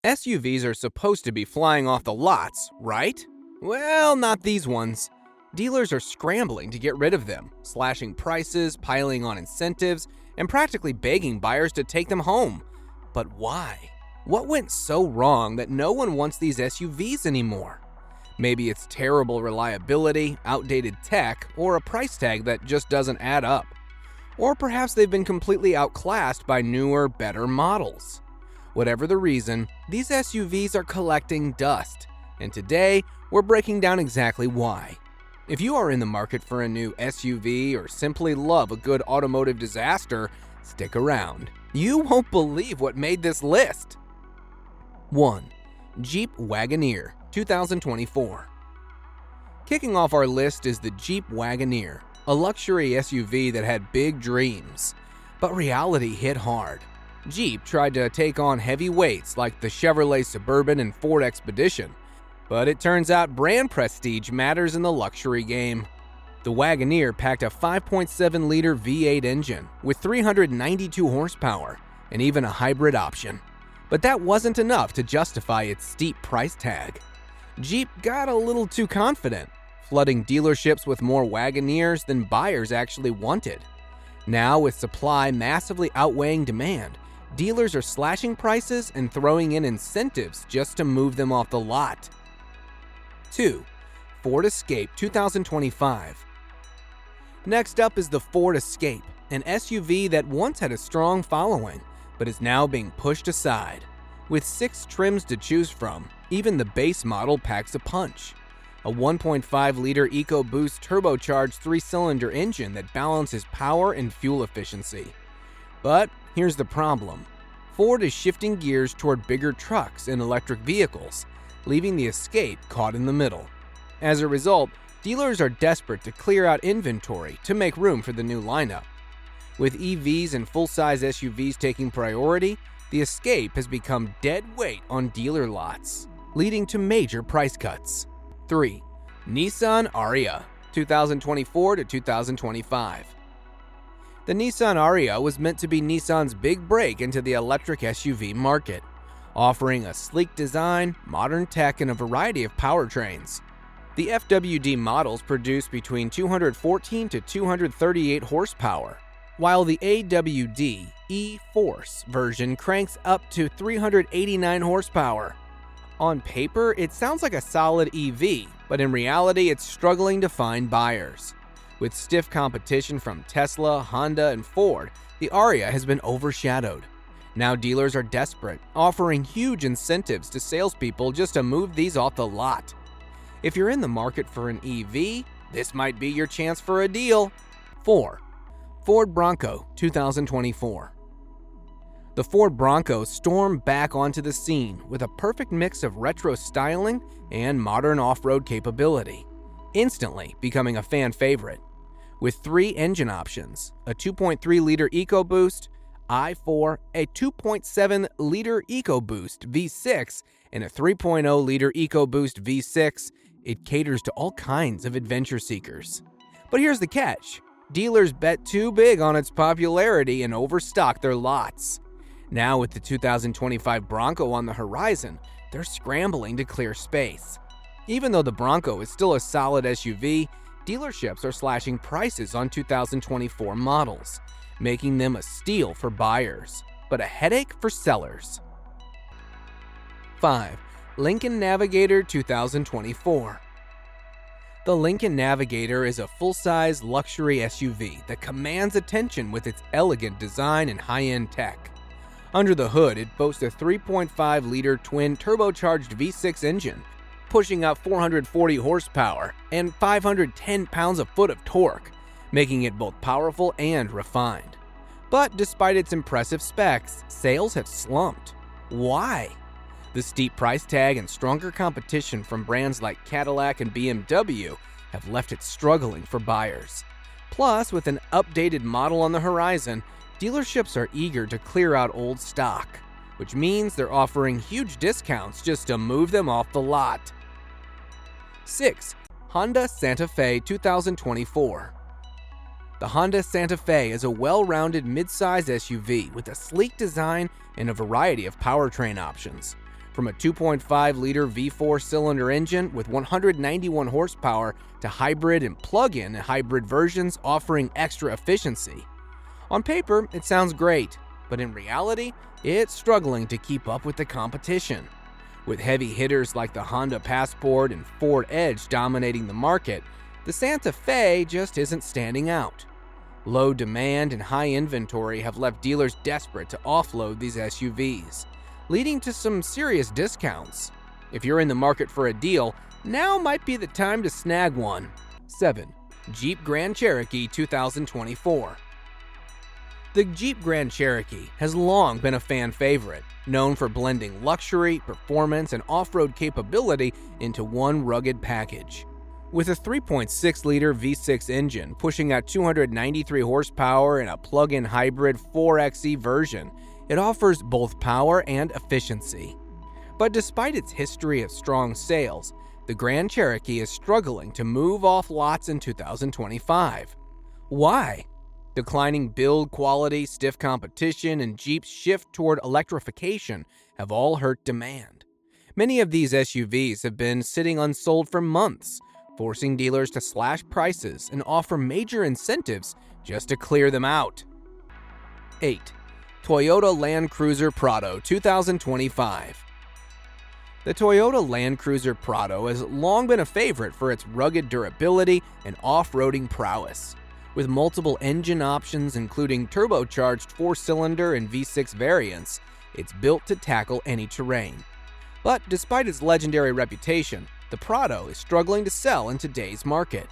SUVs are supposed to be flying off the lots, right? Well, not these ones. Dealers are scrambling to get rid of them, slashing prices, piling on incentives, and practically begging buyers to take them home. But why? What went so wrong that no one wants these SUVs anymore? Maybe it's terrible reliability, outdated tech, or a price tag that just doesn't add up. Or perhaps they've been completely outclassed by newer, better models. Whatever the reason, these SUVs are collecting dust, and today we're breaking down exactly why. If you are in the market for a new SUV or simply love a good automotive disaster, stick around. You won't believe what made this list. 1. Jeep Wagoneer, 2024. Kicking off our list is the Jeep Wagoneer, a luxury SUV that had big dreams. But reality hit hard. Jeep tried to take on heavy weights like the Chevrolet Suburban and Ford Expedition, but it turns out brand prestige matters in the luxury game. The Wagoneer packed a 5.7-liter V8 engine with 392 horsepower and even a hybrid option. But that wasn't enough to justify its steep price tag. Jeep got a little too confident, flooding dealerships with more Wagoneers than buyers actually wanted. Now, with supply massively outweighing demand, dealers are slashing prices and throwing in incentives just to move them off the lot. 2. Ford Escape 2025. Next up is the Ford Escape, an SUV that once had a strong following, but is now being pushed aside. With 6 trims to choose from, even the base model packs a punch. A 1.5-liter EcoBoost turbocharged 3-cylinder engine that balances power and fuel efficiency. But here's the problem. Ford is shifting gears toward bigger trucks and electric vehicles, leaving the Escape caught in the middle. As a result, dealers are desperate to clear out inventory to make room for the new lineup. With EVs and full-size SUVs taking priority, the Escape has become dead weight on dealer lots, leading to major price cuts. 3. Nissan Ariya, 2024 to 2025. The Nissan Ariya was meant to be Nissan's big break into the electric SUV market, offering a sleek design, modern tech, and a variety of powertrains. The FWD models produce between 214 to 238 horsepower, while the AWD E-Force version cranks up to 389 horsepower. On paper, it sounds like a solid EV, but in reality, it's struggling to find buyers. With stiff competition from Tesla, Honda, and Ford, the Ariya has been overshadowed. Now dealers are desperate, offering huge incentives to salespeople just to move these off the lot. If you're in the market for an EV, this might be your chance for a deal. 4. Ford Bronco 2024. The Ford Bronco stormed back onto the scene with a perfect mix of retro styling and modern off-road capability, instantly becoming a fan favorite. With 3 engine options, a 2.3-liter EcoBoost, i4, a 2.7-liter EcoBoost V6, and a 3.0-liter EcoBoost V6, it caters to all kinds of adventure seekers. But here's the catch. Dealers bet too big on its popularity and overstocked their lots. Now with the 2025 Bronco on the horizon, they're scrambling to clear space. Even though the Bronco is still a solid SUV, dealerships are slashing prices on 2024 models, making them a steal for buyers, but a headache for sellers. 5. Lincoln Navigator 2024. The Lincoln Navigator is a full-size luxury SUV that commands attention with its elegant design and high-end tech. Under the hood, it boasts a 3.5-liter twin turbocharged V6 engine, pushing out 440 horsepower and 510 pounds-foot of torque, making it both powerful and refined. But despite its impressive specs, sales have slumped. Why? The steep price tag and stronger competition from brands like Cadillac and BMW have left it struggling for buyers. Plus, with an updated model on the horizon, dealerships are eager to clear out old stock, which means they're offering huge discounts just to move them off the lot. 6. Honda Santa Fe 2024. The Honda Santa Fe is a well-rounded mid-size SUV with a sleek design and a variety of powertrain options. From a 2.5-liter V4-cylinder engine with 191 horsepower to hybrid and plug-in hybrid versions offering extra efficiency. On paper, it sounds great, but in reality, it's struggling to keep up with the competition. With heavy hitters like the Honda Passport and Ford Edge dominating the market, the Santa Fe just isn't standing out. Low demand and high inventory have left dealers desperate to offload these SUVs, leading to some serious discounts. If you're in the market for a deal, now might be the time to snag one. 7. Jeep Grand Cherokee 2024. The Jeep Grand Cherokee has long been a fan favorite, known for blending luxury, performance, and off-road capability into one rugged package. With a 3.6-liter V6 engine pushing out 293 horsepower and a plug-in hybrid 4xe version, it offers both power and efficiency. But despite its history of strong sales, the Grand Cherokee is struggling to move off lots in 2025. Why? Declining build quality, stiff competition, and Jeep's shift toward electrification have all hurt demand. Many of these SUVs have been sitting unsold for months, forcing dealers to slash prices and offer major incentives just to clear them out. 8. Toyota Land Cruiser Prado 2025. The Toyota Land Cruiser Prado has long been a favorite for its rugged durability and off-roading prowess. With multiple engine options including turbocharged 4-cylinder and V6 variants, it's built to tackle any terrain. But despite its legendary reputation, the Prado is struggling to sell in today's market.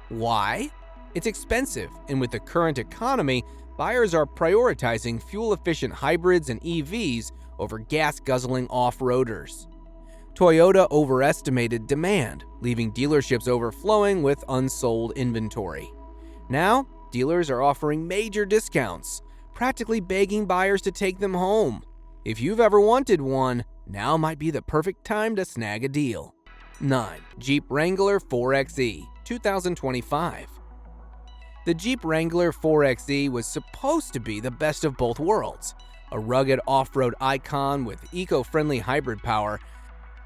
Why? It's expensive, and with the current economy, buyers are prioritizing fuel-efficient hybrids and EVs over gas-guzzling off-roaders. Toyota overestimated demand, leaving dealerships overflowing with unsold inventory. Now, dealers are offering major discounts, practically begging buyers to take them home. If you've ever wanted one, now might be the perfect time to snag a deal. 9. Jeep Wrangler 4xe 2025. The Jeep Wrangler 4xe was supposed to be the best of both worlds, a rugged off-road icon with eco-friendly hybrid power.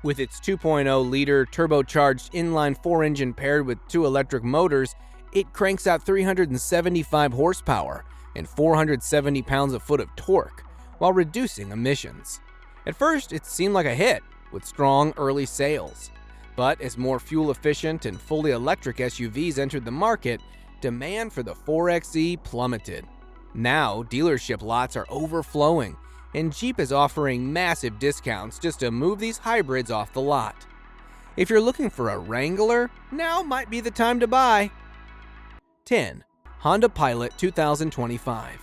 With its 2.0-liter turbocharged inline-4 engine paired with 2 electric motors, it cranks out 375 horsepower and 470 pounds-foot of torque, while reducing emissions. At first, it seemed like a hit, with strong early sales. But as more fuel-efficient and fully electric SUVs entered the market, demand for the 4xe plummeted. Now, dealership lots are overflowing, and Jeep is offering massive discounts just to move these hybrids off the lot. If you're looking for a Wrangler, now might be the time to buy. 10. Honda Pilot 2025.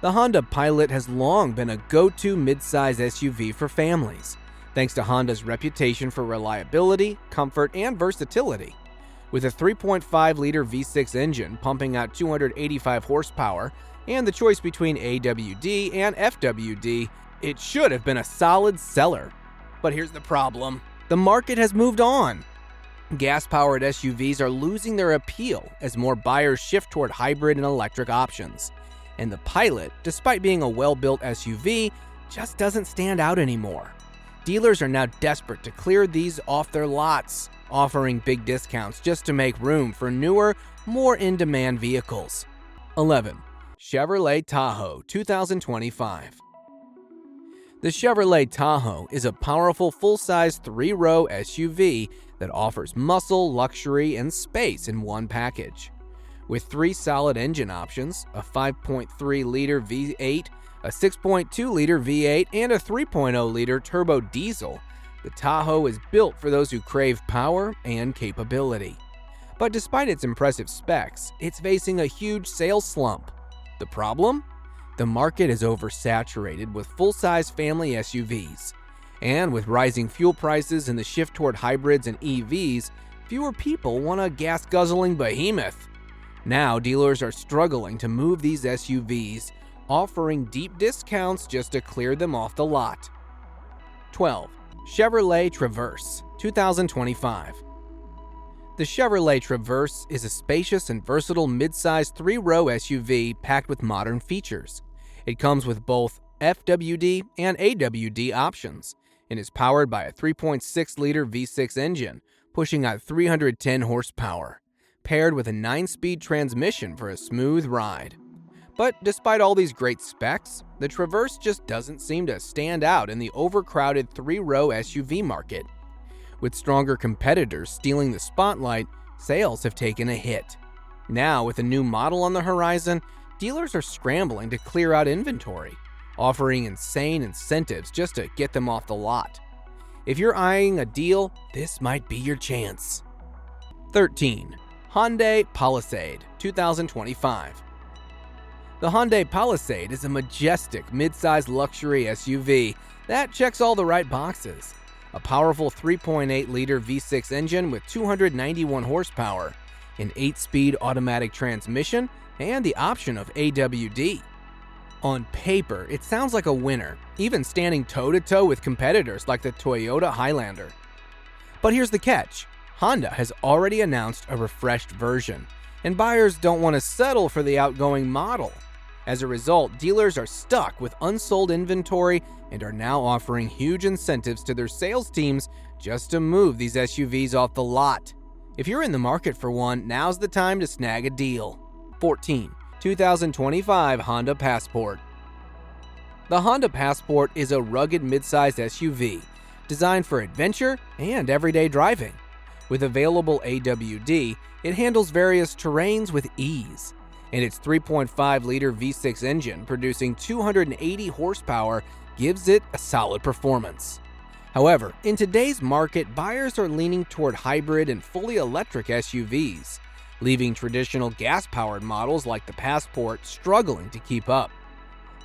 The Honda Pilot has long been a go-to midsize SUV for families, thanks to Honda's reputation for reliability, comfort, and versatility. With a 3.5-liter V6 engine pumping out 285 horsepower and the choice between AWD and FWD, it should have been a solid seller. But here's the problem. The market has moved on. Gas-powered SUVs are losing their appeal as more buyers shift toward hybrid and electric options. And the Pilot, despite being a well-built SUV, just doesn't stand out anymore. Dealers are now desperate to clear these off their lots, offering big discounts just to make room for newer, more in-demand vehicles. 11. Chevrolet Tahoe 2025. The Chevrolet Tahoe is a powerful full-size 3-row SUV that offers muscle, luxury, and space in one package. With 3 solid engine options, a 5.3-liter V8, a 6.2-liter V8, and a 3.0-liter turbo diesel, the Tahoe is built for those who crave power and capability. But despite its impressive specs, it's facing a huge sales slump. The problem? The market is oversaturated with full-size family SUVs. And with rising fuel prices and the shift toward hybrids and EVs, fewer people want a gas-guzzling behemoth. Now, dealers are struggling to move these SUVs, offering deep discounts just to clear them off the lot. 12. Chevrolet Traverse 2025. The Chevrolet Traverse is a spacious and versatile midsize 3-row SUV packed with modern features. It comes with both FWD and AWD options, and is powered by a 3.6-liter V6 engine, pushing out 310 horsepower, paired with a 9-speed transmission for a smooth ride. But despite all these great specs, the Traverse just doesn't seem to stand out in the overcrowded 3-row SUV market. With stronger competitors stealing the spotlight, sales have taken a hit. Now, with a new model on the horizon, dealers are scrambling to clear out inventory, offering insane incentives just to get them off the lot. If you're eyeing a deal, this might be your chance. 13. Hyundai Palisade 2025. The Hyundai Palisade is a majestic mid-size luxury SUV that checks all the right boxes. A powerful 3.8-liter V6 engine with 291 horsepower, an 8-speed automatic transmission, and the option of AWD. On paper, it sounds like a winner, even standing toe-to-toe with competitors like the Toyota Highlander. But here's the catch. Honda has already announced a refreshed version, and buyers don't want to settle for the outgoing model. As a result, dealers are stuck with unsold inventory and are now offering huge incentives to their sales teams just to move these SUVs off the lot. If you're in the market for one, now's the time to snag a deal. 14. 2025 Honda Passport. The Honda Passport is a rugged midsize SUV designed for adventure and everyday driving. With available AWD, it handles various terrains with ease, and its 3.5-liter V6 engine producing 280 horsepower gives it a solid performance. However, in today's market, buyers are leaning toward hybrid and fully electric SUVs, leaving traditional gas-powered models like the Passport struggling to keep up.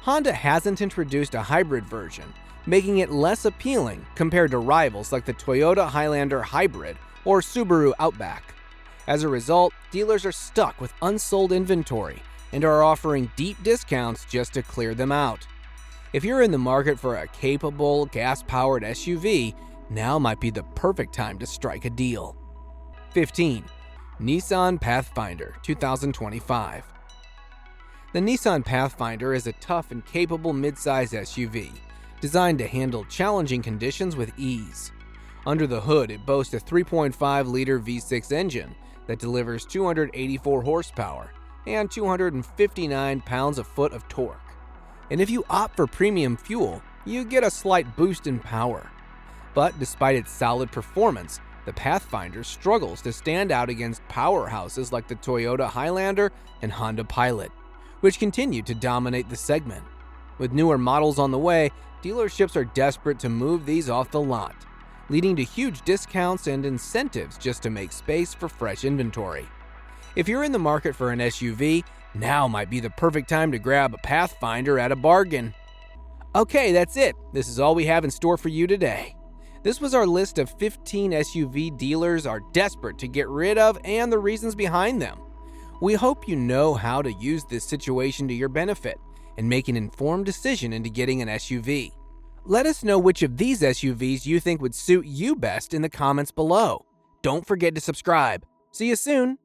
Honda hasn't introduced a hybrid version, making it less appealing compared to rivals like the Toyota Highlander Hybrid or Subaru Outback. As a result, dealers are stuck with unsold inventory and are offering deep discounts just to clear them out. If you're in the market for a capable, gas-powered SUV, now might be the perfect time to strike a deal. 15. Nissan Pathfinder 2025. The Nissan Pathfinder is a tough and capable midsize SUV, designed to handle challenging conditions with ease. Under the hood, it boasts a 3.5-liter V6 engine that delivers 284 horsepower and 259 pounds-foot of torque. And if you opt for premium fuel, you get a slight boost in power. But despite its solid performance, the Pathfinder struggles to stand out against powerhouses like the Toyota Highlander and Honda Pilot, which continue to dominate the segment. With newer models on the way, dealerships are desperate to move these off the lot, leading to huge discounts and incentives just to make space for fresh inventory. If you're in the market for an SUV, now might be the perfect time to grab a Pathfinder at a bargain. Okay, that's it. This is all we have in store for you today. This was our list of 15 SUV dealers are desperate to get rid of and the reasons behind them. We hope you know how to use this situation to your benefit and make an informed decision into getting an SUV. Let us know which of these SUVs you think would suit you best in the comments below. Don't forget to subscribe. See you soon.